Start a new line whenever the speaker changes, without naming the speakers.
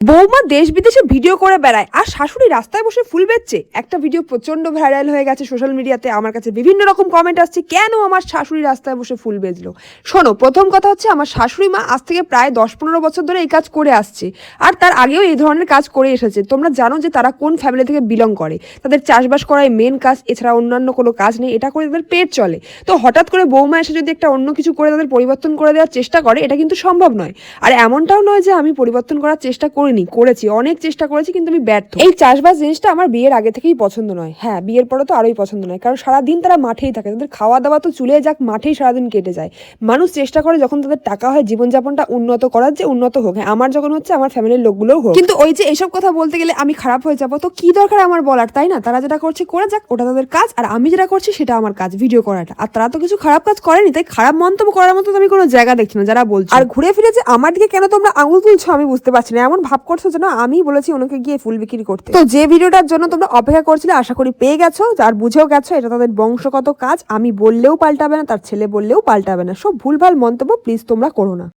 বৌমা দেশ বিদেশে ভিডিও করে বেড়ায় আর শাশুড়ি রাস্তায় বসে ফুল বেচছে। একটা ভিডিও প্রচন্ড ভাইরাল হয়ে গেছে সোশ্যাল মিডিয়াতে। আমার কাছে বিভিন্ন রকম কমেন্ট আসছে, কেন আমার শাশুড়ি রাস্তায় বসে ফুল বেচলো। শোনো, প্রথম কথা হচ্ছে আমার শাশুড়ি মা আজ থেকে প্রায় 10-15 বছর ধরে এই কাজ করে আসছে, আর তার আগেও এই ধরনের কাজ করে এসেছে। তোমরা জানো যে তারা কোন ফ্যামিলি থেকে বিলং করে। তাদের চাষবাস করাই মেন কাজ, এছাড়া অন্যান্য কোনো কাজ নেই। এটা করে তাদের পেট চলে। তো হঠাৎ করে বৌমা এসে যদি একটা অন্য কিছু করে তাদের পরিবর্তন করে দেওয়ার চেষ্টা করে, এটা কিন্তু সম্ভব নয়। আর এমনটাও নয় যে আমি পরিবর্তন করার চেষ্টা করেছি, অনেক চেষ্টা করেছি, কিন্তু আমি ব্যর্থ। এই চাষবাস জিনিসটা আমার বিয়ের আগে থেকেই পছন্দ নয়। হ্যাঁ, বিয়ের পরে তো আরোই পছন্দ নয়, কারণ সারাদিন তারা মাঠেই থাকে, তাদের খাওয়া দাওয়া তো চুলে যাক, মাঠেই সারাদিন কেটে যায়। মানুষ চেষ্টা করে যখন তাদের টাকা হয় জীবনযাপনটা উন্নত করার, যে উন্নত হোক। হ্যাঁ, আমার যখন হচ্ছে আমার ফ্যামিলির লোকগুলোও হোক, কিন্তু ওই যে এসব কথা বলতে গেলে আমি খারাপ হয়ে যাবো, তো কি দরকার আমার বলার, তাই না? তারা যেটা করছে করে যাক, ওটা তাদের কাজ, আর আমি যেটা করছি সেটা আমার কাজ, ভিডিও করাটা। আর তারা তো কিছু খারাপ কাজ করেনি, তাই খারাপ মন্তব্য করার মতো আমি কোনো জায়গা দেখছি না যারা বলছে। আর ঘুরে ফিরে যে আমার দিকে কেন তোমরা আঙুল তুলছো আমি বুঝতে পারছি না। এমন ভাব করছো যেন আমি বলেছি ওনাকে গিয়ে ফুল বিক্রি করতে। তো যে ভিডিওটার জন্য তোমরা অপেক্ষা করছিলে, আশা করি পেয়ে গেছো, আর বুঝেও গেছো এটা তাদের বংশগত কাজ। আমি বললেও পাল্টাবে না, তার ছেলে বললেও পাল্টাবে না। সব ভুলভাল মন্তব্য প্লিজ তোমরা করো না।